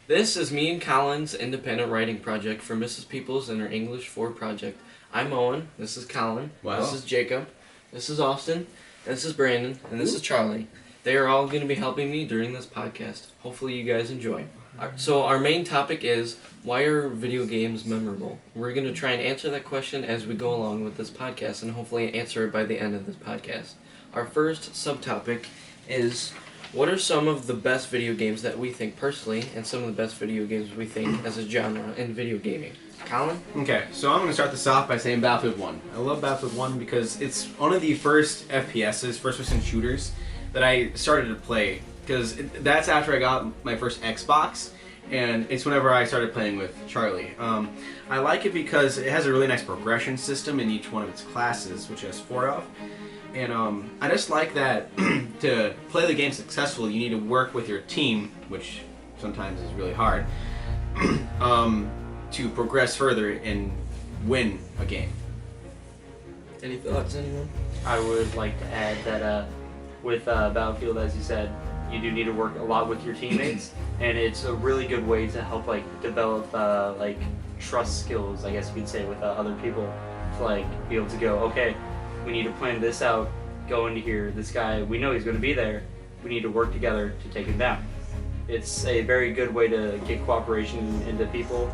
This is me and Colin's independent writing project for Mrs. Peoples and her English 4 project. I'm Owen, this is Colin, This is Jacob, this is Austin, this is Brandon, and this is Charlie. They are all going to be helping me during this podcast. Hopefully you guys enjoy. So our main topic is, why are video games memorable? We're going to try and answer that question as we go along with this podcast, and hopefully answer it by the end of this podcast. Our first subtopic is, what are some of the best video games that we think personally, and some of the best video games we think as a genre in video gaming? Colin? Okay, so I'm going to start this off by saying Battlefield 1. I love Battlefield 1 because it's one of the first FPSs, first-person shooters, that I started to play. Because that's after I got my first Xbox, and it's whenever I started playing with Charlie. I like it because it has a really nice progression system in each one of its classes, which it has 4 of. And I just like that to play the game successfully, you need to work with your team, which sometimes is really hard, to progress further and win a game. Any thoughts, anyone? I would like to add that with Battlefield, as you said, you do need to work a lot with your teammates, and it's a really good way to help develop trust skills, I guess you could say, with other people, to be able to go, okay, we need to plan this out, go into here, this guy, we know he's going to be there, we need to work together to take him down. It's a very good way to get cooperation into people,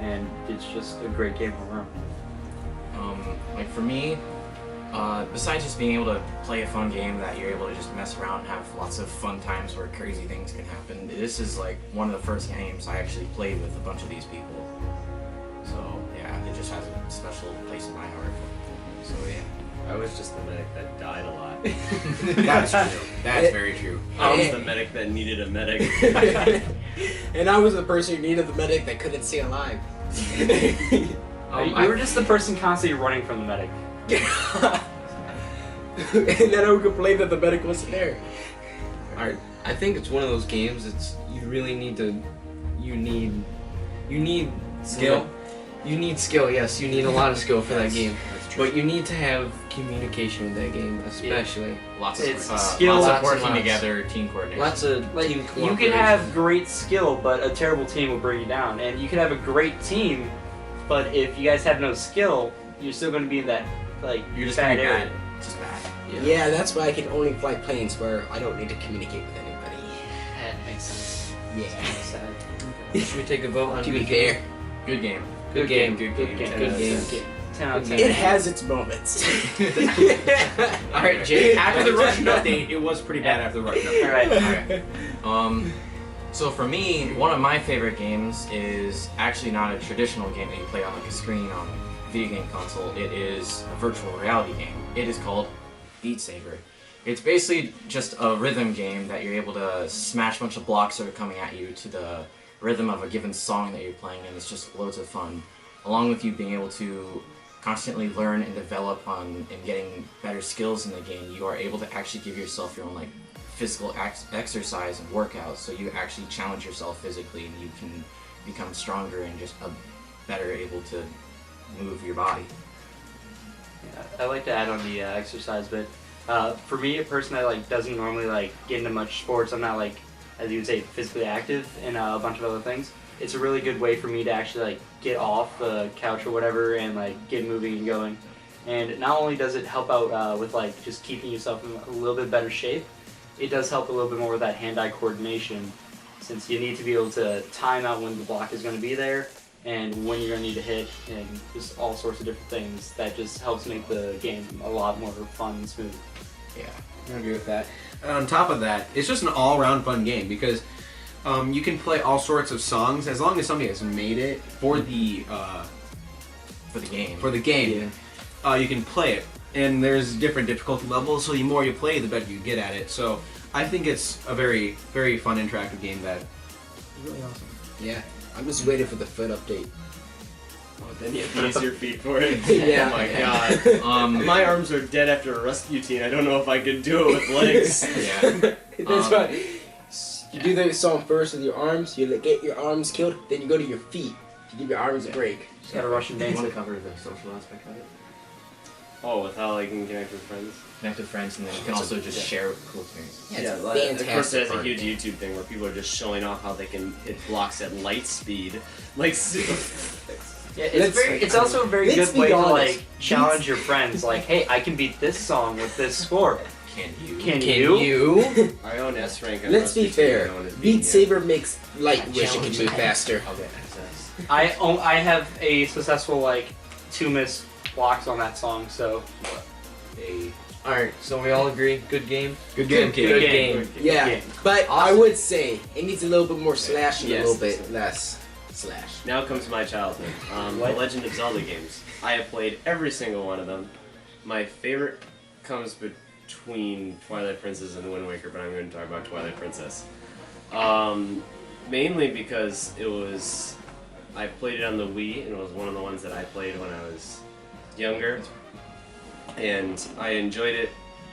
and it's just a great game all around. For me, besides just being able to play a fun game that you're able to just mess around and have lots of fun times where crazy things can happen, this is one of the first games I actually played with a bunch of these people. So yeah, it just has a special place in my heart. So yeah. I was just the medic that died a lot. That's true. That's very true. I was the medic that needed a medic. And I was the person who needed the medic that couldn't stay alive. You were just the person constantly running from the medic. And then I would complain that the medic wasn't there. Alright, I think it's one of those games, you really need to, you need Skill? You need skill, yes, you need a lot of skill for that game. That's true. But you need to have communication with that game, especially. Lots of skill, lots of lots working and lots. together, team coordination. Lots of team You cooperation. can have great skill, but a terrible team will bring you down. And you can have a great team, but if you guys have no skill, you're still going to be in that You're just bad gonna be area. bad. Just bad. Yeah, that's why I can only fly planes where I don't need to communicate with anybody. That makes sense. Yeah. Sad. Should we take a vote on To be good fair, game? Good game. Good game. Good Good game. game. Good game. 10 out of 10. it has its moments. Alright, Jake. After the Russian update, it was pretty bad after the Russian update. Alright. Alright. So for me, one of my favorite games is actually not a traditional game that you play on a screen on a video game console. It is a virtual reality game. It is called Beat Saber. It's basically just a rhythm game that you're able to smash a bunch of blocks that are coming at you to the rhythm of a given song that you're playing, and it's just loads of fun. Along with you being able to constantly learn and develop and getting better skills in the game, you are able to actually give yourself your own physical exercise and workouts, so you actually challenge yourself physically and you can become stronger and just better able to move your body. I like to add on the exercise bit. For me, a person that doesn't normally get into much sports, I'm not as you would say, physically active in a bunch of other things. It's a really good way for me to actually get off the couch or whatever and get moving and going. And not only does it help out with just keeping yourself in a little bit better shape, it does help a little bit more with that hand-eye coordination, since you need to be able to time out when the block is going to be there and when you're going to need to hit, and just all sorts of different things. That just helps make the game a lot more fun and smooth. Yeah. I agree with that. And on top of that, it's just an all-around fun game because you can play all sorts of songs as long as somebody has made it for the game. For the game, you can play it, and there's different difficulty levels. So the more you play, the better you get at it. So I think it's a very, very fun interactive game that is really awesome. Yeah, I'm just waiting for the foot update. Oh, then you have to use your feet for it. Yeah. Oh my god. My arms are dead after a rescue team. I don't know if I could do it with legs. Yeah. That's why you do the song first with your arms. You get your arms killed, then you go to your feet to give your arms a break. Just got a Russian Do you dance. want to cover the social aspect of it? Oh, with how I can connect with friends. connect with friends, and then you can also just share cool experiences. Yeah, it's Of course, there's a fantastic. huge YouTube thing where people are just showing off how they can hit blocks at light speed. Like, Yeah, Let's- it's also a very let's good be way to honest. like challenge your friends. Like, hey, I can beat this song with this score. Can you? Can Can you? you? I own S rank. on Let's Rust be 2, fair. no one is beating Beat it. Saber makes light wish it can challenge move that. faster. I'll get access. I have a successful like 2 missed blocks on that song. So They Alright, so we all agree, good game? Good game, kid. Good game. Yeah, game. but I Awesome. would say it needs a little bit more slash and Yes. a little bit less slash. Now comes my childhood. The Legend of Zelda games. I have played every single one of them. My favorite comes between Twilight Princess and Wind Waker, but I'm going to talk about Twilight Princess. Mainly because I played it on the Wii, and it was one of the ones that I played when I was younger. And I enjoyed it.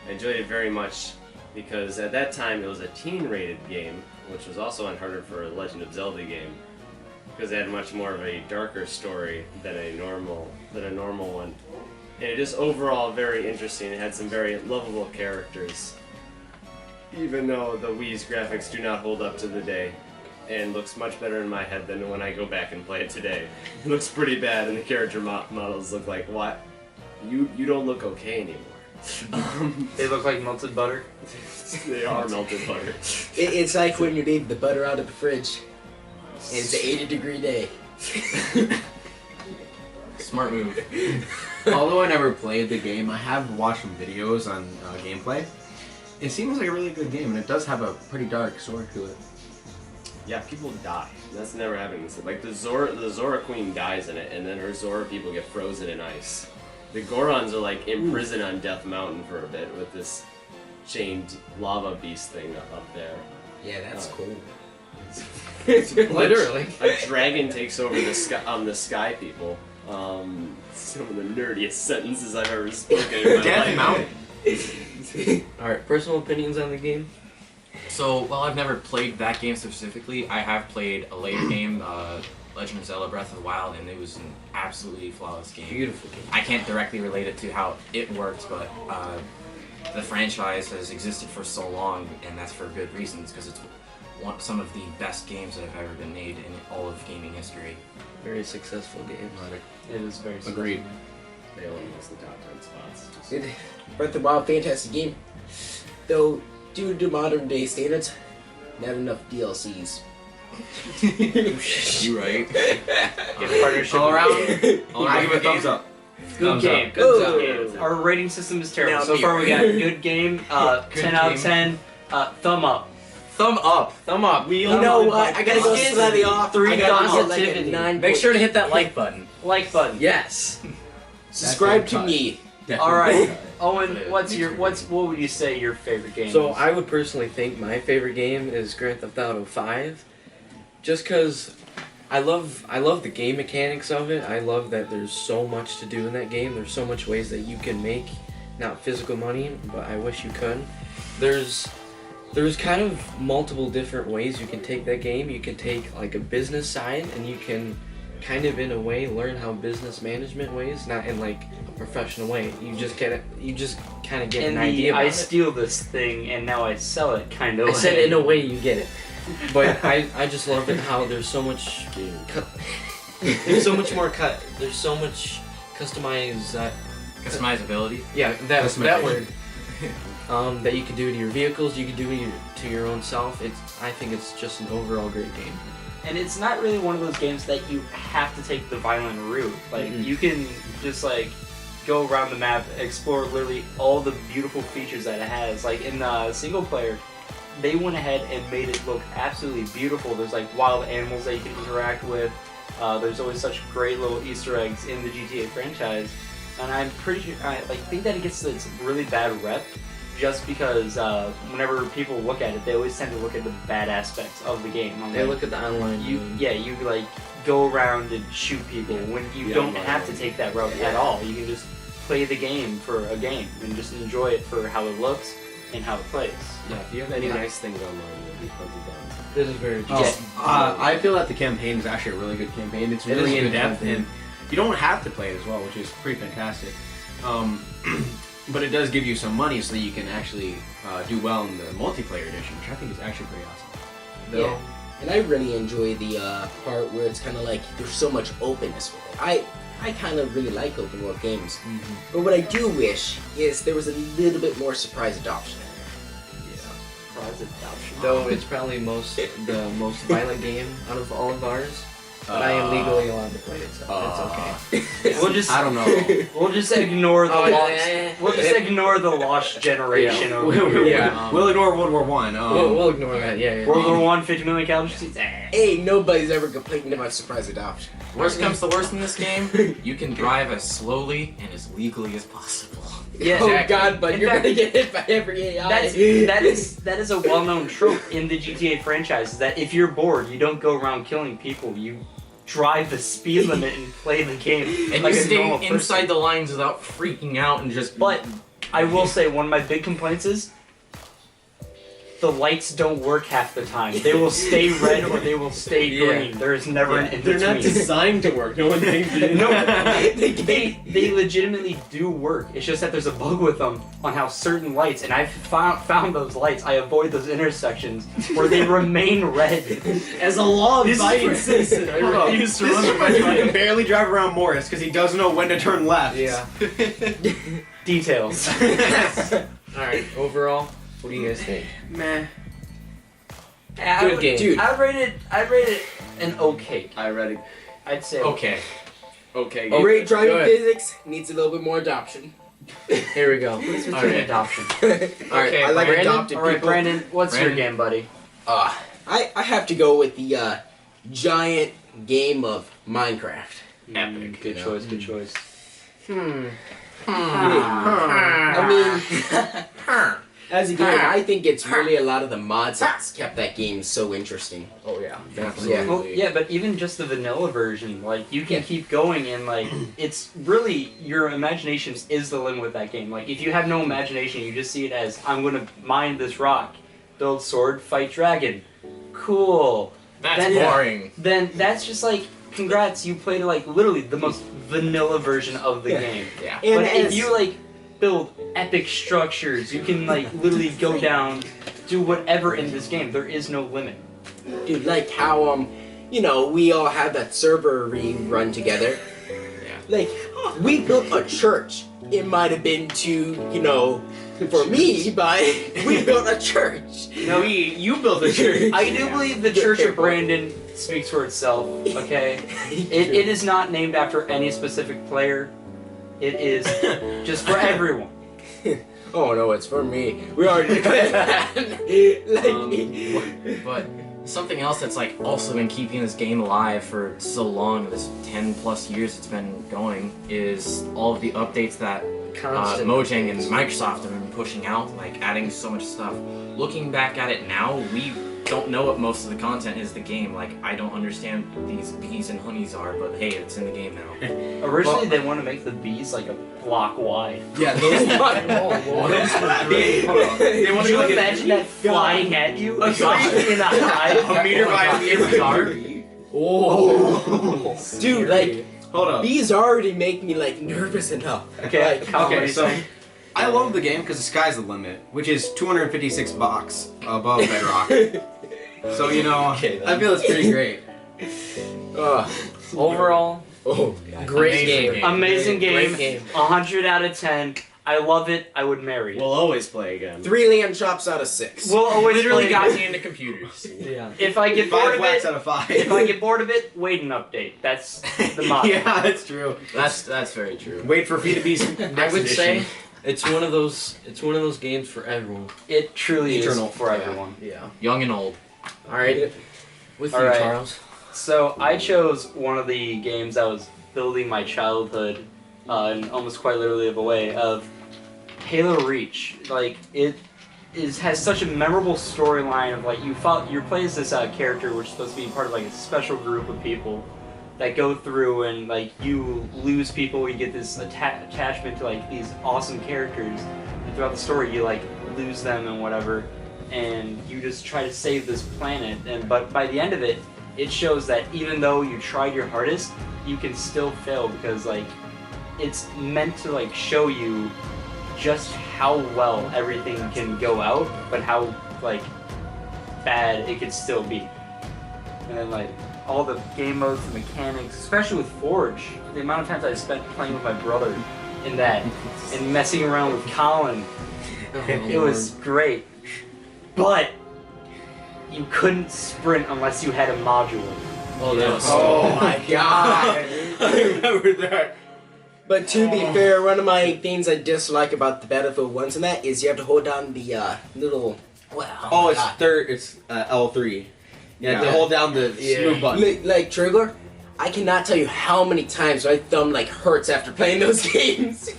I enjoyed it very much because at that time it was a teen-rated game, which was also harder for a Legend of Zelda game because it had much more of a darker story than a normal one. And it is overall very interesting. It had some very lovable characters, even though the Wii's graphics do not hold up to the day, and looks much better in my head than when I go back and play it today. It looks pretty bad, and the character models look like, what? You don't look okay anymore. they look like melted butter. They are melted butter. It's like when you leave the butter out of the fridge and it's an 80-degree day. smart move. Although I never played the game, I have watched some videos on gameplay. It seems like a really good game, and it does have a pretty dark story to it. Yeah, people die. That's never happened. Like the Zora Queen dies in it, and then her Zora people get frozen in ice. The Gorons are like in prison on Death Mountain for a bit with this chained lava beast thing up there. Yeah, that's cool. Literally. A dragon takes over the sky people. Some of the nerdiest sentences I've ever spoken in my Death life. Mountain. Alright, personal opinions on the game? So, while I've never played that game specifically, I have played a later game, Legend of Zelda Breath of the Wild, and it was an absolutely flawless game. Beautiful game. I can't directly relate it to how it worked, but the franchise has existed for so long, and that's for good reasons, because it's some of the best games that have ever been made in all of gaming history. Very successful game. It is very Agreed. They only miss the top 10 spots. Just- Breath of the Wild, fantastic game. Though, due to modern day standards, not enough DLCs. You right? Good partnership. All around. I give it a thumbs up. Good Thumbs game. up. Good Oh. game. Our rating system is terrible. Now So far, we beer. got good game, 10 out of 10, thumb up. Thumb up. Thumb up. We You all know know what? I gotta go This is slightly off. 3 I gotta thumbs get like a positivity. 9. Make sure to hit that like button. Like button. Yes. Subscribe That's to a me. All right, But Owen. it What makes would you say your favorite game? So is? I would personally think my favorite game is Grand Theft Auto 5, just because I love the game mechanics of it. I love that there's so much to do in that game. There's so much ways that you can make, not physical money, but I wish you could. There's kind of multiple different ways you can take that game. You can take like a business side, and you can kind of in a way learn how business management ways, not in like a professional way. You just kind of get an idea about I it. steal this thing and now I sell it kind of. I said in a way you get it, but I just love it how there's so much there's so much more there's so much Customizability. yeah that Customization. word that you can do to your vehicles, you can do to your own self. I think it's just an overall great game. And it's not really one of those games that you have to take the violent route. Like Mhm. you can just like go around the map, explore literally all the beautiful features that it has. Like in single player, they went ahead and made it look absolutely beautiful. There's like wild animals that you can interact with. There's always such great little Easter eggs in the GTA franchise, and I'm pretty sure I think that it gets this really bad rep. Just because whenever people look at it, they always tend to look at the bad aspects of the game. I'm They like, look at the online. you like go around and shoot people when you Yeah, don't online have to one. take that route at all. You can just play the game for a game and just enjoy it for how it looks and how it plays. Yeah, if you have any nice things online, you'll be hunted down. This is very Oh, true. I feel that the campaign is actually a really good campaign. It's It is really a good in depth, campaign. and you don't have to play it as well, which is pretty fantastic. but it does give you some money so that you can actually do well in the multiplayer edition, which I think is actually pretty awesome. Though, Yeah. And I really enjoy the part where it's kind of like there's so much openness with it. I kind of really like open world games, but what I do wish is there was a little bit more surprise adoption in there. Surprise adoption. though it's probably the most violent game out of all of ours. But I am legally allowed to play it, so it's okay. We'll just I don't know. we'll just ignore the lost. yeah. We'll just ignore the lost generation over here. Yeah, we'll ignore World War One. We'll ignore that. Yeah. World War One, 50 million casualties. Ain't nobody's ever complaining about surprise adoption. Worst comes to worst in this game, you can drive as slowly and as legally as possible. Yeah. Oh Exactly. God, but In you're fact, gonna get hit by every AI. That is a well-known trope in the GTA franchise. Is that if you're bored, you don't go around killing people. You drive the speed limit and play the game And like you a normal stay person. inside the lines without freaking out and just. But I will say one of my big complaints is the lights don't work half the time. They will stay red or they will stay green. There is never an in They're between. not designed to work. No one thinks they No, they legitimately do work. It's just that there's a bug with them on how certain lights, and I've found those lights. I avoid those intersections where they remain red. As a law-abiding This is- citizen, I Hold on. refuse to This run is the why you red can light. barely drive around Morris because he doesn't know when to turn left. Yeah. Details. All right. Overall, what do you guys think? Meh. Good game. Dude. I'd rate it an okay. I read it. I'd say Okay. Okay. Oh, Great driving good. physics needs a little bit more adoption. Here we go. What's with All your right. adoption? Okay, I like Brandon? adopted All right, people. Brandon. What's your Brandon? game, buddy? I have to go with the giant game of Minecraft. Epic. Good Yeah. choice. Good choice. I mean, as a game, I think it's really a lot of the mods that's kept that game so interesting. Oh yeah. Yeah. Well, yeah, but even just the vanilla version, like you can keep going and like it's really your imagination is the limit with that game. Like if you have no imagination, you just see it as I'm gonna mine this rock, build sword, fight dragon. Cool. That's Then- boring. Then that's just like congrats, you played like literally the most vanilla version of the Yeah. game. Yeah. And But if as- you like build epic structures, you can like literally go down, do whatever in this game. There is no limit. Dude, like how we all have that server we run together. Yeah. Like, we built a church. It might have been for me, but we built a church. No, You built a church. I do believe the Church of Brandon speaks for itself, okay? It is not named after any specific player. It is just for everyone. Oh no, it's for me. We already declared that. But something else that's like also been keeping this game alive for so long, this 10 plus years it's been going, is all of the updates that Constant. Mojang and Microsoft have been pushing out, like adding so much stuff. Looking back at it now, we don't know what most of the content is the game. Like, I don't understand what these bees and honeys are, but hey, it's in the game now. Originally, they want to make the bees like a block wide. Yeah, those. Oh, They want Could to you like imagine that flying at you? A Exactly in a hive? a meter by a meter. Oh. Dude, like, Hold up. these already make me like nervous enough. Okay, Like, Colin, what are Okay, you so saying? I love the game because the sky's the limit, which is 256 bucks above bedrock. So Okay, then. I feel it's pretty great. Overall, oh, great Amazing game. game. Amazing game. Great game. 100 out of 10. I love it. I would marry it. We'll always play again. 3 lamb chops out of 6. We'll always Literally play got it. me into computers. Yeah. If I get bored 5 of wax it, out of 5. if I get bored of it, wait an update. That's the motto. Yeah, that's true. That's very true. Wait for Feed-A-Bee's I next would edition. say it's one of those games for everyone. It truly Eternal. is for everyone. Yeah. Young and old. All right. With All you, right. Charles. So I chose one of the games that was building my childhood, in almost quite literally of a way, of Halo Reach. Like it has such a memorable storyline of like you play as this character which is supposed to be part of like a special group of people that go through and like you lose people, you get this attachment to like these awesome characters, and throughout the story you like lose them and whatever, and you just try to save this planet, but by the end of it, it shows that even though you tried your hardest, you can still fail because like it's meant to like show you just how well everything can go out, but how like bad it could still be. And then like all the game modes, the mechanics, especially with Forge, the amount of times I spent playing with my brother in that and messing around with Colin, it was great. But you couldn't sprint unless you had a module. Oh, that was Oh my god! I remember that. But to be fair, one of my things I dislike about the Battlefield ones and that is you have to hold down the little. Wow. Oh, it's third. It's L3. Yeah, to hold down the smooth button. Like Trigger, I cannot tell you how many times my thumb like hurts after playing those games.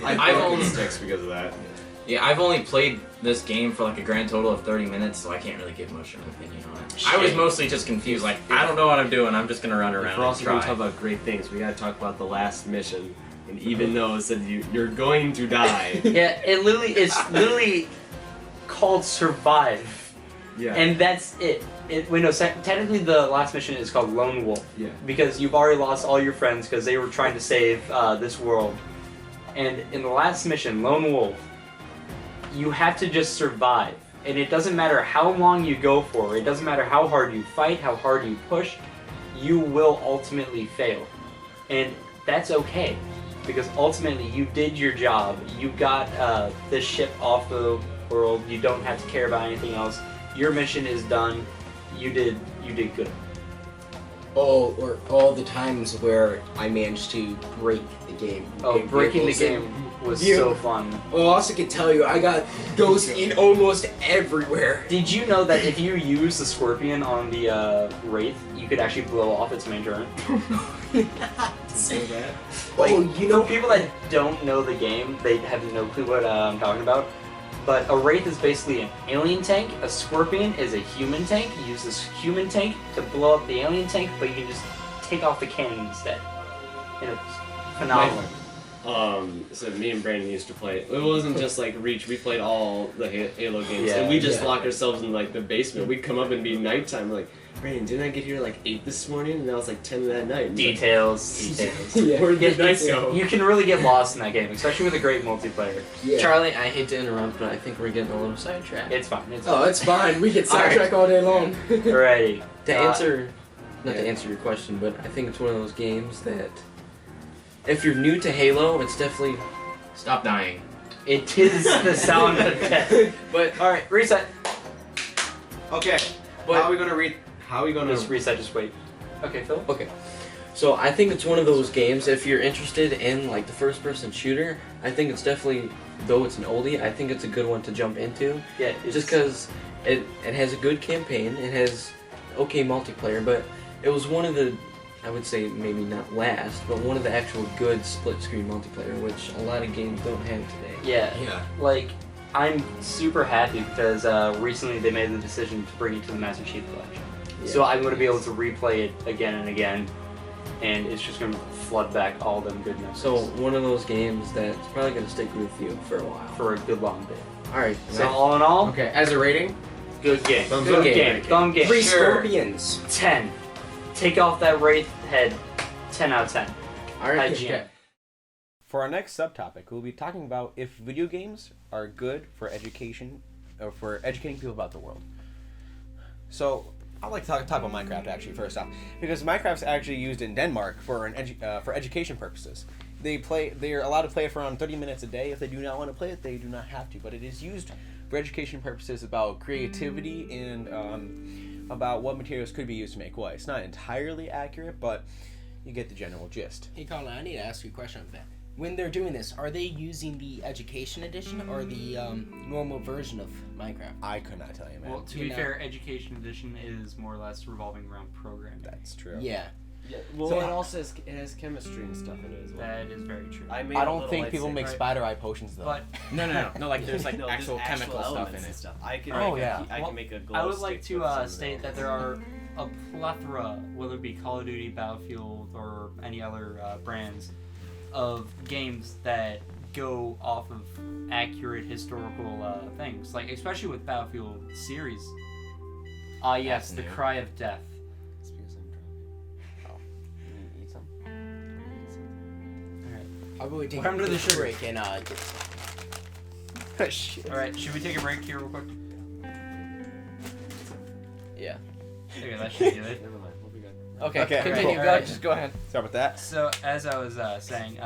I've only sticks because of that. Yeah, I've only played this game for like a grand total of 30 minutes, so I can't really give much of an opinion on it. I was mostly just confused, like, I don't know what I'm doing, I'm just gonna run around If we're also and going to try. talk about great things, we gotta talk about the last mission. And even though it said you're going to die. Yeah, it's literally called Survive. Yeah. And that's it. Technically the last mission is called Lone Wolf. Yeah. Because you've already lost all your friends because they were trying to save this world. And in the last mission, Lone Wolf, you have to just survive. And it doesn't matter how long you go for, it doesn't matter how hard you fight, how hard you push, you will ultimately fail. And that's okay. Because ultimately you did your job. You got this ship off the world. You don't have to care about anything else. Your mission is done. You did good. Oh, or all the times where I managed to break the game. Oh, breaking the game was so fun. Well, I also can tell you, I got ghosts in almost everywhere. Did you know that if you use the Scorpion on the Wraith, you could actually blow off its main turret? So bad. Like, oh, you know, for people that don't know the game, they have no clue what I'm talking about. But a Wraith is basically an alien tank. A Scorpion is a human tank. You use this human tank to blow up the alien tank, but you can just take off the cannon instead. And it's phenomenal. So me and Brandon used to play. It wasn't just like Reach. We played all the Halo games, and we just locked ourselves in like the basement. We'd come up and be nighttime. We're like, Brandon, didn't I get here like 8 this morning? And now it's like 10 that night. And Details. Where'd the nights go? You can really get lost in that game, especially with a great multiplayer. Yeah. Charlie, I hate to interrupt, but I think we're getting a little sidetracked. It's fine. Oh, it's fine. We get sidetracked all day long. Alrighty. To answer, not to answer your question, but I think it's one of those games that, if you're new to Halo, it's definitely. Stop dying. It is the sound of death. But Alright, reset. Okay. But- how are we gonna read? How are we gonna Just reset, just wait. Okay, Phil? Okay. So I think it's one of those games, if you're interested in like the first person shooter, I think it's definitely, though it's an oldie, I think it's a good one to jump into. Yeah, it's Just because it has a good campaign, it has okay multiplayer, but it was one of the, I would say maybe not last, but one of the actual good split screen multiplayer, which a lot of games don't have today. Yeah. Like, I'm super happy because recently they made the decision to bring it to the Master Chief Collection. Yeah. So I'm going to be able to replay it again and again, and it's just going to flood back all them good memories. So one of those games that's probably going to stick with you for a while. for a good long bit. Alright, So all in all, Okay, as a rating, good game. Thumbs Good up. game. Thumb game. 3 Sure. scorpions. 10. Take off that Wraith head. 10 out of 10. Alright. IGN. For our next subtopic, we'll be talking about if video games are good for education, or for educating people about the world. So, I'd like to talk about Minecraft actually first off, because Minecraft's actually used in Denmark for for education purposes. They're allowed to play it for around 30 minutes a day. If they do not want to play it, they do not have to. But it is used for education purposes about creativity and about what materials could be used to make what. It's not entirely accurate, but you get the general gist. Hey Colin, I need to ask you a question on that. When they're doing this, are they using the education edition or the normal version of Minecraft? I could not tell you, man. Well, to be fair, Education Edition is more or less revolving around programming. That's true. Yeah. Yeah, well, So- it also has chemistry and stuff in it as well. That is very true. I made I a don't little think people lightsaber. make spider eye potions though. But No, like there's like No, there's actual chemical stuff elements in and it. stuff. I can Oh, make yeah. I Well, can make a glow I would stick like with to some of state the that there are a plethora, whether it be Call of Duty, Battlefield, or any other brands, of games that go off of accurate historical things. Like, especially with Battlefield series. Yes, the new. Cry of Death. It's because I'm drunk. You eat some? How about we take We're under a the quick sugar. break and get some. Shit. All right, should we take a break here real quick? Yeah. Okay, that should do it. Never mind. We'll be good. Okay. Okay, Continue. cool. Go, Alright. just go ahead. Start with that. So, as I was saying,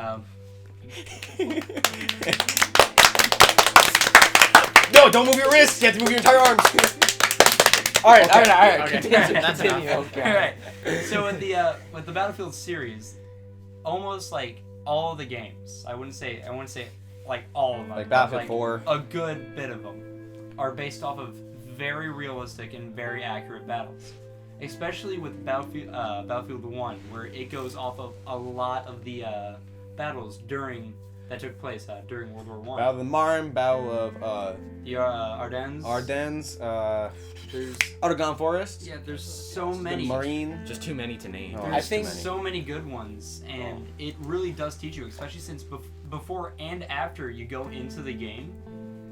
No, don't move your wrists. You have to move your entire arms. All right. Okay. Continue. Okay. all right. So with the Battlefield series, almost like all of the games, I wouldn't say like all of them, Like but Battlefield 4. a good bit of them are based off of very realistic and very accurate battles. Especially with Battlefield 1, where it goes off of a lot of the battles that took place during World War One. Battle of the Marne, Battle of The Ardennes. There's Argonne Forest. Yeah, there's so The many. Marine. Just too many to name. Oh, There's I think so many good ones, and it really does teach you, especially since before and after you go into the game,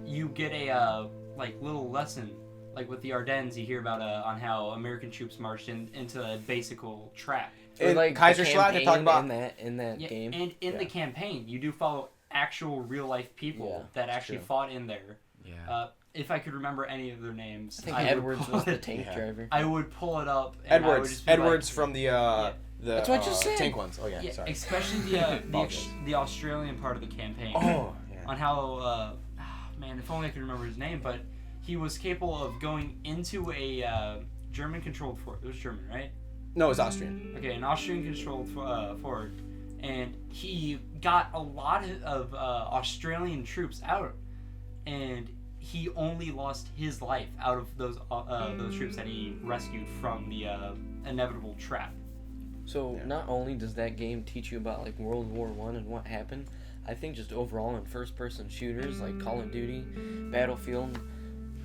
you get a like little lesson. Like with the Ardennes, you hear about on how American troops marched into a basical trap. Or In like Kaiserschlag, they talk about in that Yeah, game. and in the campaign, you do follow actual real life people that actually true. fought in there. Yeah. If I could remember any of their names, I think would Edwards pull was the it- tank driver. I would pull it up. And I would Edwards. just be Edwards like, from the That's what you said. tank ones. Oh yeah, yeah, sorry. especially the Australian part of the campaign. Oh yeah. On how man, if only I could remember his name, but he was capable of going into a German-controlled fort. It was German, right? No, it's Austrian. Okay, an Austrian-controlled fort, and he got a lot of Australian troops out, and he only lost his life out of those troops that he rescued from the inevitable trap. So Yeah. not only does that game teach you about like World War I and what happened, I think just overall in first-person shooters like Call of Duty, Battlefield,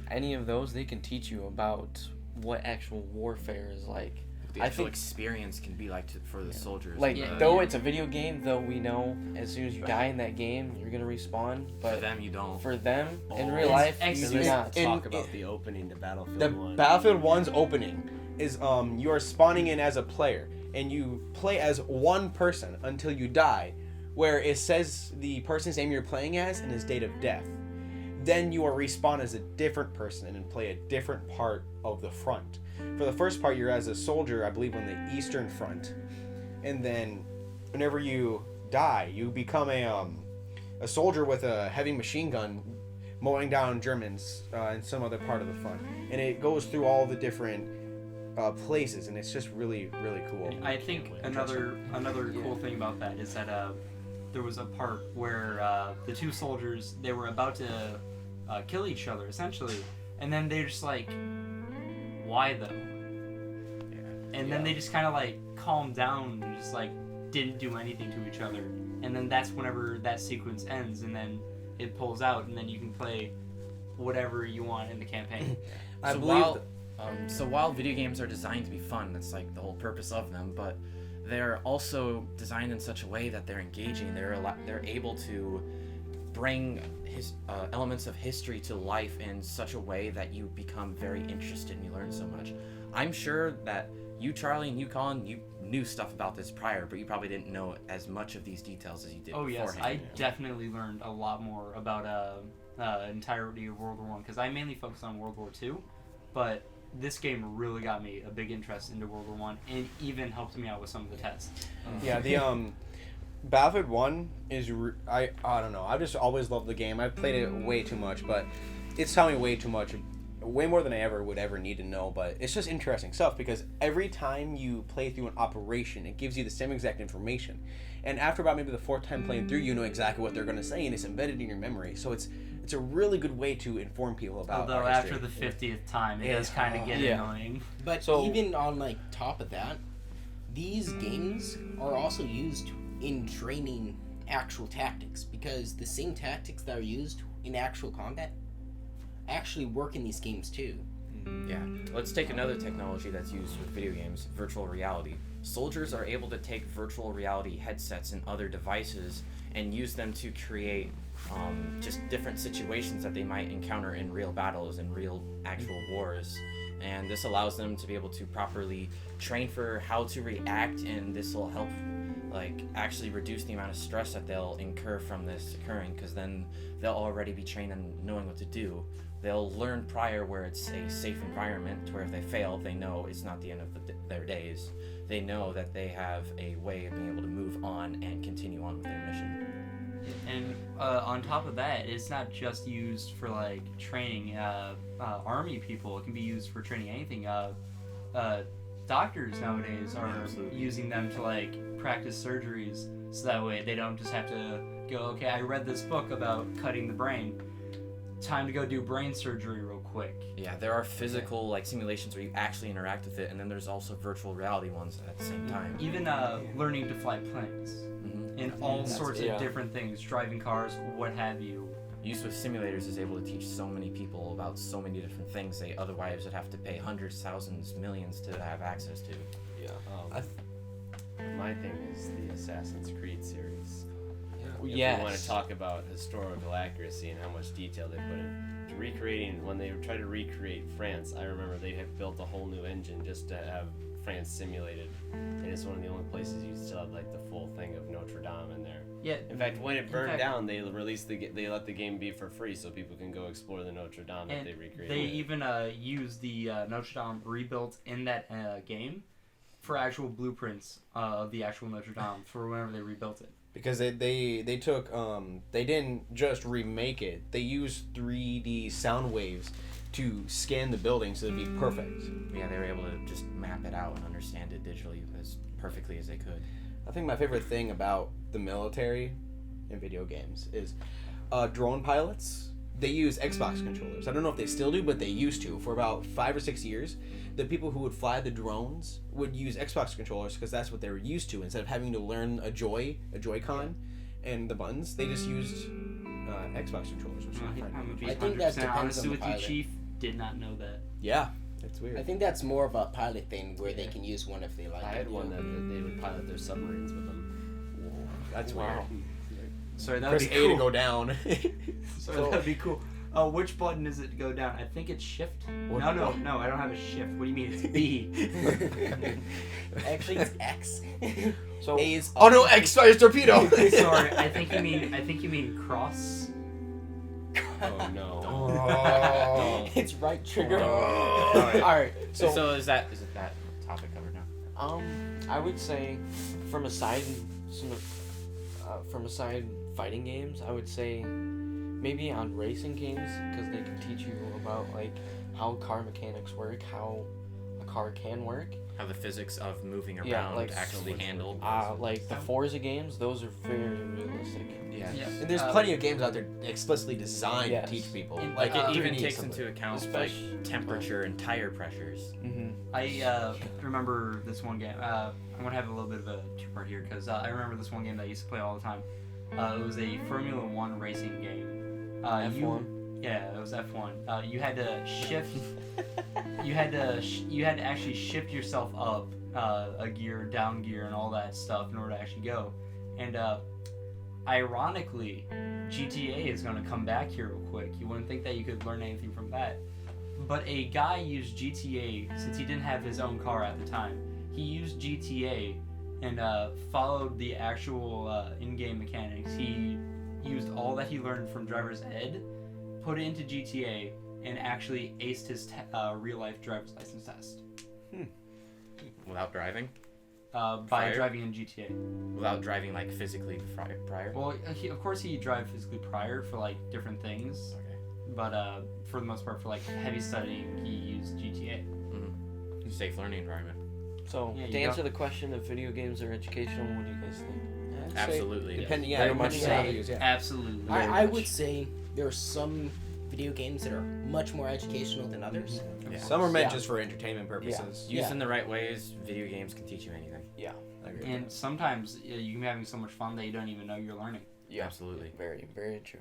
any of those, they can teach you about what actual warfare is like. The I actual think- experience can be like for the soldiers. Like, Yeah. though it's a video game, though we know as soon as you die in that game, you're gonna respawn. But for them, you don't. for them, in Oh. real life, It's you do ex- not. in- Talk about the opening to Battlefield The 1. Battlefield 1's opening is you are spawning in as a player and you play as one person until you die, where it says the person's name you're playing as and his date of death. Then you are respawn as a different person and play a different part of the front. For the first part, you're as a soldier, I believe, on the Eastern Front, and then whenever you die, you become a soldier with a heavy machine gun, mowing down Germans in some other part of the front, and it goes through all the different places, and it's just really, really cool. I think another cool thing about that is that there was a part where the two soldiers, they were about to kill each other essentially, and then they're just like, why though? And then they just kind of like calmed down and just like didn't do anything to each other, and then that's whenever that sequence ends, and then it pulls out, and then you can play whatever you want in the campaign. I So believe while video games are designed to be fun, that's like the whole purpose of them, but they're also designed in such a way that they're engaging. They're able to bring elements of history to life in such a way that you become very interested and you learn so much. I'm sure that you, Charlie, and you, Colin, you knew stuff about this prior, but you probably didn't know as much of these details as you did Oh yes, I beforehand. definitely learned a lot more about entirety of World War One because I mainly focused on World War Two, but this game really got me a big interest into World War One and even helped me out with some of the tests. yeah, the Battlefield 1 is I don't know. I've just always loved the game. I've played it way too much, but it's telling me way too much, way more than I ever would ever need to know. But it's just interesting stuff because every time you play through an operation, it gives you the same exact information. And after about maybe the fourth time playing through, you know exactly what they're going to say, and it's embedded in your memory. So it's a really good way to inform people about. Although our after history. the 50th time, it Yeah. does kind of get Yeah. annoying. But So- even on like top of that, these games are also used in training actual tactics because the same tactics that are used in actual combat actually work in these games too. Yeah. Let's take another technology that's used with video games, virtual reality. Soldiers are able to take virtual reality headsets and other devices and use them to create just different situations that they might encounter in real battles and real actual wars. And this allows them to be able to properly train for how to react, and this will help like actually reduce the amount of stress that they'll incur from this occurring, because then they'll already be trained in knowing what to do. They'll learn prior where it's a safe environment, to where if they fail, they know it's not the end of their days. They know that they have a way of being able to move on and continue on with their mission. And on top of that, it's not just used for like training army people. It can be used for training anything. Doctors nowadays are using them to like practice surgeries, so that way they don't just have to go, okay, I read this book about cutting the brain. Time to go do brain surgery real quick. Yeah, there are physical like simulations where you actually interact with it, and then there's also virtual reality ones at the same time. Even learning to fly planes. And all sorts of different things, driving cars, what have you. Use with simulators is able to teach so many people about so many different things they otherwise would have to pay hundreds, thousands, millions to have access to. Yeah. My thing is the Assassin's Creed series. If Yes. we want to talk about historical accuracy and how much detail they put in, recreating, when they try to recreate France, I remember they had built a whole new engine just to have France simulated, and it's one of the only places you still have like the full thing of Notre Dame in there. Yeah. In fact, when it burned down, they released they let the game be for free so people can go explore the Notre Dame that they recreated. They even used the Notre Dame rebuilt in that game for actual blueprints of the actual Notre Dame for whenever they rebuilt it. Because they took they didn't just remake it. They used 3D sound waves to scan the building so it'd be perfect. Yeah, they were able to just map it out and understand it digitally as perfectly as they could. I think my favorite thing about the military in video games is drone pilots. They use Xbox controllers. I don't know if they still do, but they used to. For about 5 or 6 years, the people who would fly the drones would use Xbox controllers because that's what they were used to. Instead of having to learn a Joy-Con and the buttons, they just used Xbox controllers, which I think that depends honestly on the with pilot. you, Chief. Did not know that. Yeah, it's weird. I think that's more of a pilot thing where they can use one if they like. I had it. one that they would pilot their submarines with them. That's Wow. weird. Sorry, that would Press be A cool. to go down. Sorry, that'd be cool. Which button is it to go down? I think it's shift. No, I don't have a shift. What do you mean? It's B. Actually, it's X. So A is Oh no, X fires torpedo. Sorry, I think you mean cross. Oh no. Oh. It's right trigger. All right. So is that topic covered now? I would say from aside fighting games, I would say maybe on racing games, because they can teach you about like how car mechanics work, how a car can work. How the physics of moving around Yeah, like actually handle. Like the Forza games, those are very realistic. Yeah. And there's plenty of games out there explicitly designed Yes. to teach people. And, Like It it even needs takes something. into account Especially- like temperature and tire pressures. Mm-hmm. I remember this one game. I'm gonna have a little bit of a two-part here because I remember this one game that I used to play all the time. It was a Formula One racing game. F1. Yeah, it was F1. You had to shift. you had to actually shift yourself up a gear, down gear, and all that stuff in order to actually go. And ironically, GTA is gonna come back here real quick. You wouldn't think that you could learn anything from that, but a guy used GTA since he didn't have his own car at the time. He used GTA and followed the actual in-game mechanics. He used all that he learned from driver's ed, put it into GTA, and actually aced his real-life driver's license test Without driving? by Prior? driving in GTA. Without driving like physically prior? Well, of course he drive physically prior for like different things, Okay. but for the most part for like heavy studying he used GTA. Safe learning environment. So Yeah, to you answer the question if video games are educational, what do you guys think? Absolutely. Depending, Very yeah, much depending so. on how they use, yeah. Absolutely. Very I much. would say there are some video games that are much more educational than others. Yeah. Some are meant Yeah. just for entertainment purposes. Used in the right ways, video games can teach you anything. I agree with And that. sometimes you can be having so much fun that you don't even know you're learning. Yeah. Absolutely. Very, very true.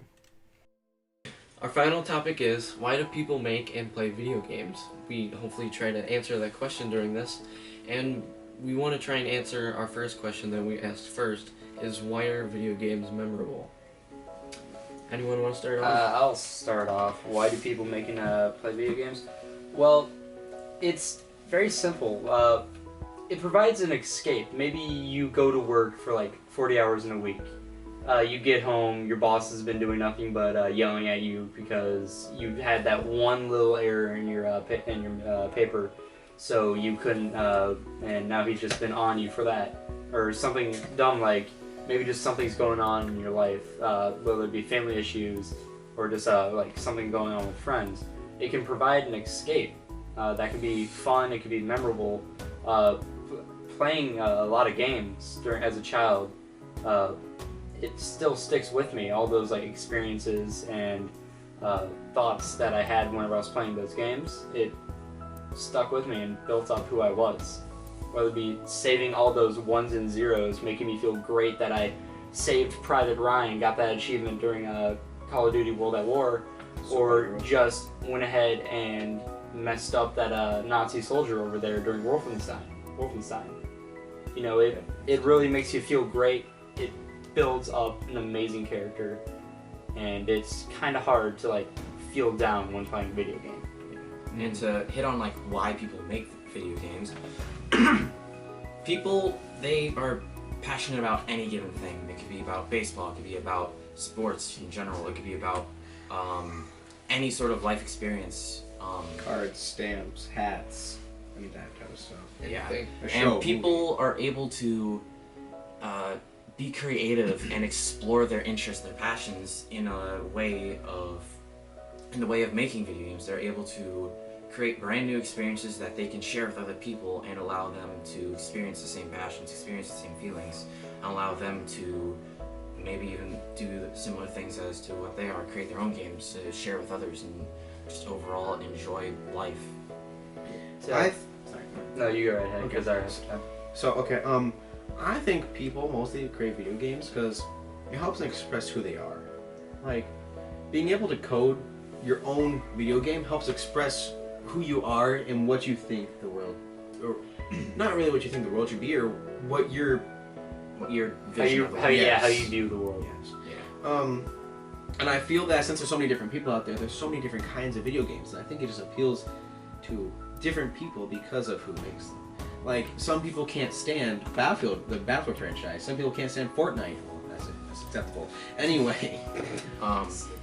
Our final topic is, why do people make and play video games? We hopefully try to answer that question during this, and we want to try and answer our first question that we asked first, is why are video games memorable? Anyone want to start off? I'll start off. Why do people make and play video games? Well, it's very simple. it provides an escape. Maybe you go to work for like 40 hours in a week. You get home, your boss has been doing nothing but yelling at you because you had that one little error in your paper, so you couldn't, and now he's just been on you for that. Or something dumb like maybe just something's going on in your life, whether it be family issues or just like something going on with friends. It can provide an escape that can be fun, it can be memorable. Playing a lot of games as a child, it still sticks with me. All those like experiences and thoughts that I had whenever I was playing those games, it stuck with me and built up who I was. Whether it be saving all those ones and zeros, making me feel great that I saved Private Ryan, got that achievement during Call of Duty World at War, or just went ahead and messed up that Nazi soldier over there during Wolfenstein. You know, it really makes you feel great. It builds up an amazing character, and it's kind of hard to like feel down when playing a video game. And to hit on like why people make video games, people, they are passionate about any given thing. It could be about baseball, it could be about sports in general, it could be about any sort of life experience. Cards, stamps, hats, I mean that type of stuff. Yeah, Anything. and people are able to be creative and explore their interests, their passions in the way of making video games. They're able to create brand new experiences that they can share with other people and allow them to experience the same passions, experience the same feelings, and allow them to maybe even do similar things as to what they are, create their own games to share with others and just overall enjoy life. So, no, you go right ahead because I have time. So okay, I think people mostly create video games because it helps them express who they are. Like, being able to code your own video game helps express who you are and what you think the world, or not really what you think the world should be, or what your vision of how you view the world. Yes. Yeah. And I feel that since there's so many different people out there, there's so many different kinds of video games, and I think it just appeals to different people because of who makes them. Like, some people can't stand Battlefield, the Battlefield franchise. Some people can't stand Fortnite. Well, that's acceptable. Anyway,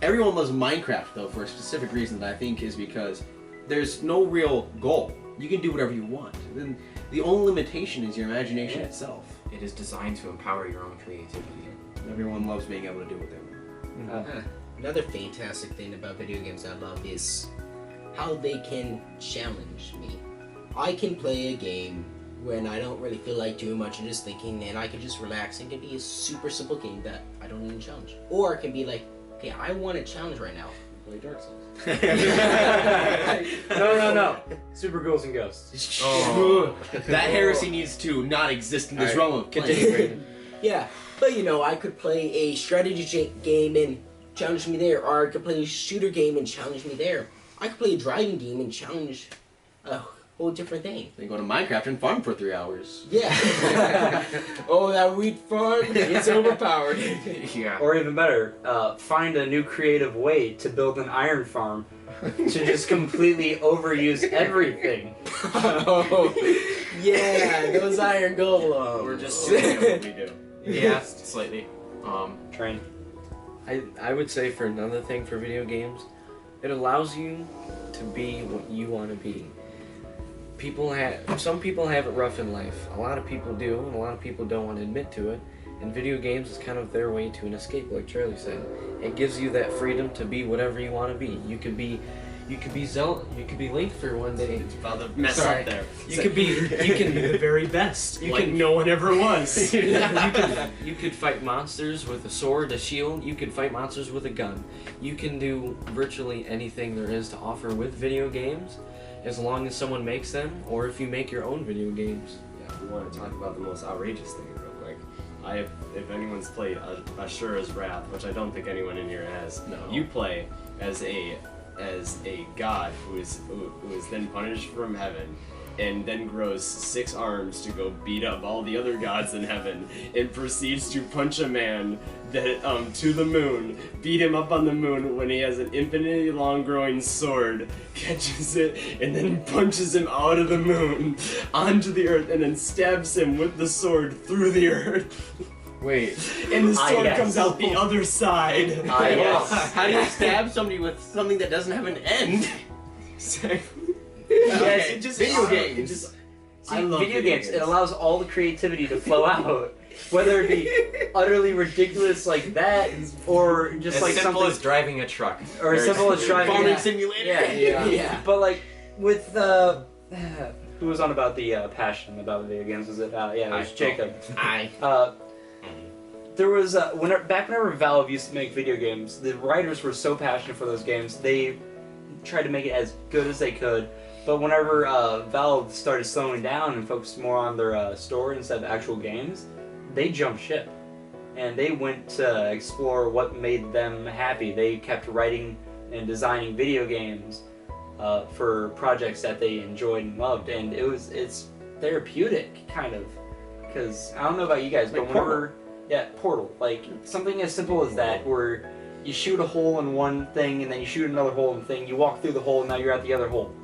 everyone loves Minecraft, though, for a specific reason that I think is because there's no real goal. You can do whatever you want. Then the only limitation is your imagination itself. It is designed to empower your own creativity. Everyone loves being able to do what they want. Another fantastic thing about video games I love is how they can challenge me. I can play a game when I don't really feel like doing much and just thinking, and I can just relax, and it can be a super simple game that I don't need a challenge. Or it can be like, okay, I want a challenge right now. Play Dark Souls. No. Super Ghouls and Ghosts. Oh. That heresy needs to not exist in this realm of Continue, Brandon. Yeah, but you know, I could play a strategy game and challenge me there, or I could play a shooter game and challenge me there. I could play a driving game and challenge a whole different thing. Then go to Minecraft and farm for 3 hours. Yeah. Oh, that wheat farm, it's overpowered. Yeah. Or even better, find a new creative way to build an iron farm to just completely overuse everything. Oh, yeah, those iron golems. We're just We do. yeah, slightly. Train. I would say for another thing for video games, it allows you to be what you want to be. Some people have it rough in life. A lot of people do, and a lot of people don't want to admit to it. And video games is kind of their way to an escape, like Charlie said. It gives you that freedom to be whatever you want to be. You could be late for one day. About to mess Sorry. up there. You can the very best. You Like can- no one ever was. you could fight monsters with a sword, a shield. You could fight monsters with a gun. You can do virtually anything there is to offer with video games, as long as someone makes them, or if you make your own video games. Yeah, we want to talk about the most outrageous thing real quick. If anyone's played Ashura's Wrath, which I don't think anyone in here has, No. you play as a god who is then punished from heaven and then grows 6 arms to go beat up all the other gods in heaven, and proceeds to punch a man that to the moon, beat him up on the moon when he has an infinitely long growing sword, catches it, and then punches him out of the moon onto the earth, and then stabs him with the sword through the earth. Wait. And the sword comes out the other side. Yes. How do you stab somebody with something that doesn't have an end? Exactly. Yes, it just video games. It just, See, video games, it allows all the creativity to flow out. Whether it be utterly ridiculous like that, or just As like simple something, as driving a truck. or as simple as driving. Farming Yeah. simulator. Yeah. But like with who was on about the passion about video games? Was it? Yeah, it was Jacob. There was whenever Valve used to make video games, the writers were so passionate for those games. They tried to make it as good as they could. But whenever Valve started slowing down and focused more on their story instead of actual games, they jumped ship. And they went to explore what made them happy. They kept writing and designing video games for projects that they enjoyed and loved. And it's therapeutic, kind of. Because, I don't know about you guys, but Like whenever... Yeah, Portal. Like, something as simple as that, where you shoot a hole in one thing, and then you shoot another hole in the thing, you walk through the hole, and now you're at the other hole.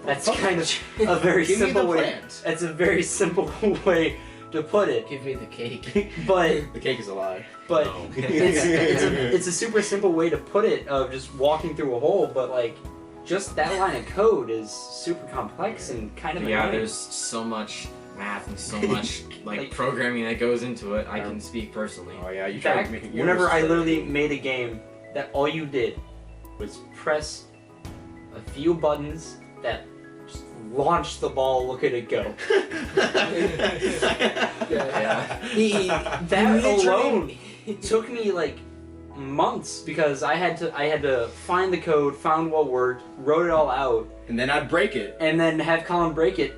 That's kind of a very Give me simple the way. plant. That's a very simple way to put it. Give me the cake. But The cake is a lie. but No. it's a super simple way to put it of just walking through a hole. But like, just that line of code is super complex and kind of Yeah, annoying. there's so much math and so much Like- programming that goes into it. I can speak personally. Oh yeah, you In tried fact, to make it. whenever I literally made a game that all you did was press a few buttons that just launched the ball, look at it go. Yeah. That alone took me like months because I had to find the code, found what worked, wrote it all out, and then I'd break it. and then have Colin break it,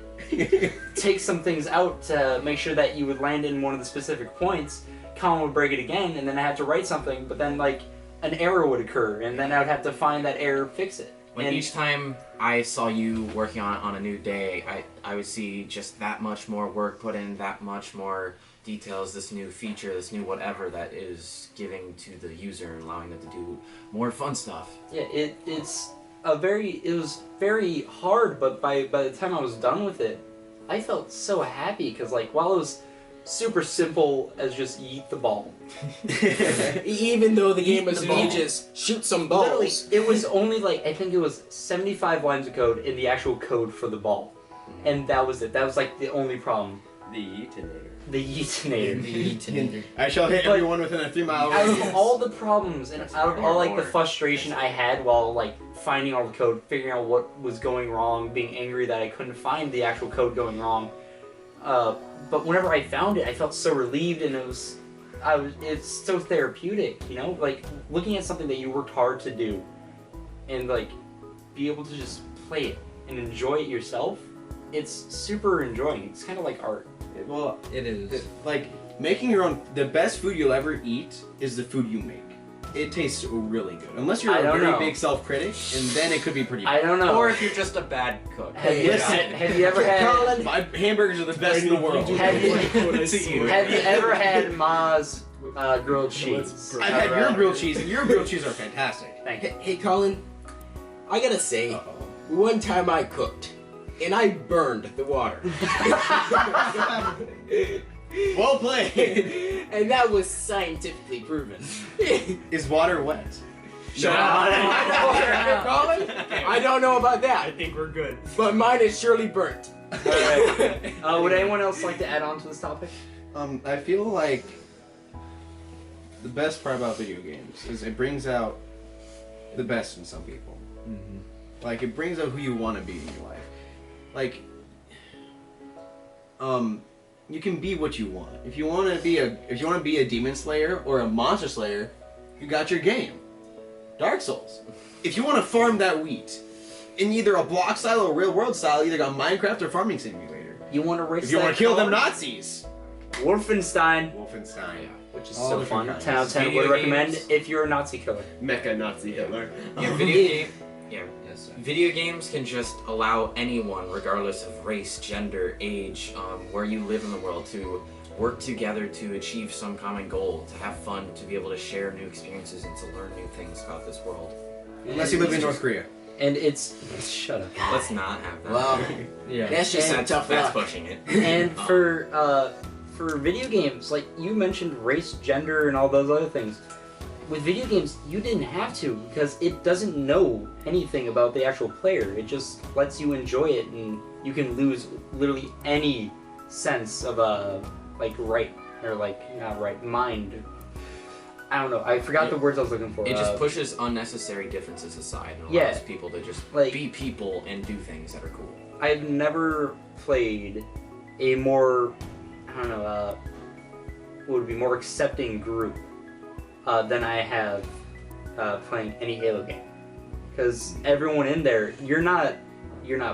take some things out to make sure that you would land in one of the specific points. Colin would break it again, and then I had to write something, but then like an error would occur, and then I would have to find that error, fix it. Like And each time I saw you working on a new day, I would see just that much more work put in, that much more details, this new feature, this new whatever that is giving to the user and allowing them to do more fun stuff. yeah, it was very hard, but by the time I was done with it, I felt so happy because like while it was super simple as just yeet the ball. Even though the game Eat was the ball. just shoot some Literally, balls. it was only like, I think it was 75 lines of code in the actual code for the ball. And that was it. That was like the only problem. the Yeetinator. The Yeetinator. I shall hit But- everyone within a 3-mile Out radius. of all the problems and out of all like the frustration I had while like finding all the code, figuring out what was going wrong, being angry that I couldn't find the actual code going wrong, but whenever I found it, I felt so relieved, and it's so therapeutic, you know, like looking at something that you worked hard to do, and like be able to just play it and enjoy it yourself. It's super enjoying. It's kind of like art. Well, It is. like making your own. The best food you'll ever eat is the food you make. It tastes really good, unless you're I a don't very know. big self-critic, and then it could be pretty. I don't know. Or if you're just a bad cook. Have you, Listen, have you ever had? My hamburgers are the best in the world. Have you, To you. have you ever had Ma's grilled cheese? I've had your grilled cheese, and your grilled cheese are fantastic. Thank you. Hey, Colin, I gotta say, one time I cooked, and I burned the water. Well played. And that was scientifically proven. Is water wet? Shut Colin, I don't know about that, think we're good. but mine is surely burnt. Alright. Would anyone else like to add on to this topic? I feel like the best part about video games is it brings out the best in some people. Like it brings out who you want to be in your life. Like, you can be what you want. If you want to be a demon slayer or a monster slayer, you got your game. Dark Souls. If you want to farm that wheat in either a block style or real world style, either got Minecraft or Farming Simulator. You want to race If you want to kill them Nazis, Wolfenstein, Wolfenstein. which is All so different fun. kinds. 10 out of 10 Video would recommend games. if you're a Nazi killer. Mecha Nazi Hitler. Yeah, video game. Yeah. Yes. Video games can just allow anyone, regardless of race, gender, age, where you live in the world, to work together to achieve some common goal, to have fun, to be able to share new experiences and to learn new things about this world. Unless you live in North Korea. And it's shut up. Let's not have that. Well, Yeah. that's just some tough That's luck. pushing it. And for video games, like you mentioned race, gender, and all those other things. With video games, you didn't have to because it doesn't know anything about the actual player. It just lets you enjoy it, and you can lose literally any sense of like right or like not right mind. I don't know. I forgot the words I was looking for. It just pushes unnecessary differences aside and Yeah. allows people to just Like- be people and do things that are cool. I've never played a more, I don't know, what would be more accepting group than I have playing any Halo game. Because everyone in there, you're not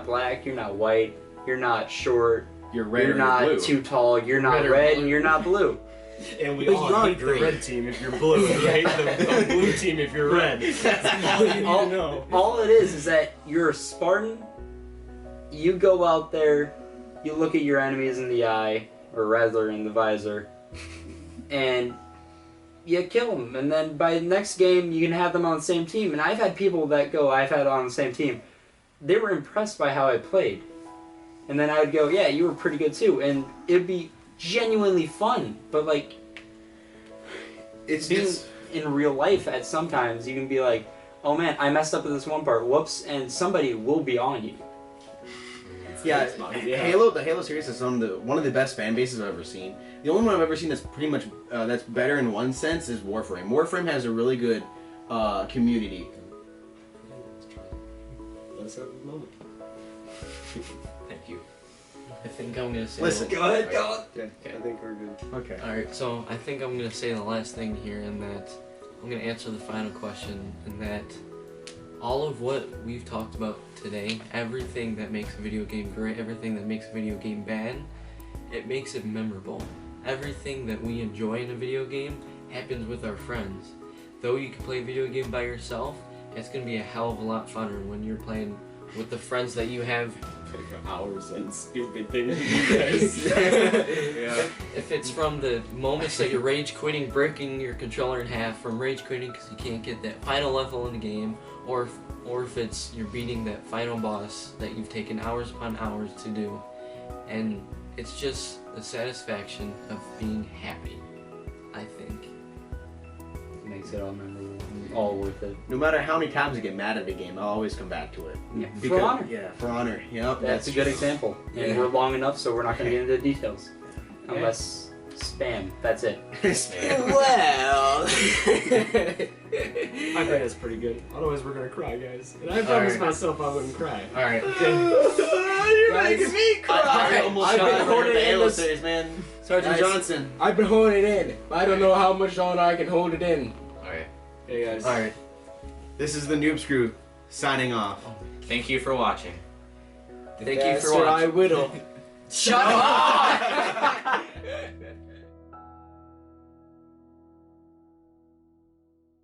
black, you're not white, you're not short, You're red you're or not blue. too tall, you're not Red or red, blue. and you're not blue. And we But all you are hate the green. red team if you're blue. You hate the blue team if you're red. That's all you need all, to know. all it is that you're a Spartan. You go out there, you look at your enemies in the eye, or rather in the visor, and you kill them. And then by the next game, you can have them on the same team. And I've had people that I've had on the same team. They were impressed by how I played. And then I would go, yeah, you were pretty good too. And it'd be genuinely fun. But like, It's being just in real life at sometimes you can be like, oh man, I messed up at this one part, whoops, and somebody will be on you. yeah. Yeah. Halo. The Halo series is one of the best fan bases I've ever seen. The only one I've ever seen that's pretty much that's better in one sense is Warframe. Warframe has a really good community. Let's have a moment. Thank you. I think I'm gonna say. Listen. Go ahead, go. Yeah, I think we're good. Okay. All right, so I think I'm gonna say the last thing here, and that I'm gonna answer the final question, and that all of what we've talked about today, everything that makes a video game great, everything that makes a video game bad, it makes it memorable. Everything that we enjoy in a video game happens with our friends. Though you can play a video game by yourself, it's gonna be a hell of a lot funner when you're playing with the friends that you have. For hours and stupid things. Yeah. If it's from the moments that you're rage quitting, breaking your controller in half, from rage quitting because you can't get that final level in the game, or if it's you're beating that final boss that you've taken hours upon hours to do, and it's just the satisfaction of being happy, I think. It makes it all memorable and all worth it. No matter how many times I get mad at a game, I'll always come back to it. Yeah. Because- For honor. Yeah, for honor. Yep. That's a good example. And Yeah. we're long enough, so we're not going to get into details. Unless spam. That's it. Well. I think that's pretty good. Otherwise, we're gonna cry, guys. And I promised myself I wouldn't cry. All right. You're making me cry. I almost shot been holding the it in Halo this- series, man. Sergeant Guys. Johnson. I've been holding it in, but I don't know how much longer I can hold it in. Alright. Hey guys. All right. This is the Noobs Crew signing off. Thank you for watching. Thank you for Faster I watching. whittle. Shut up!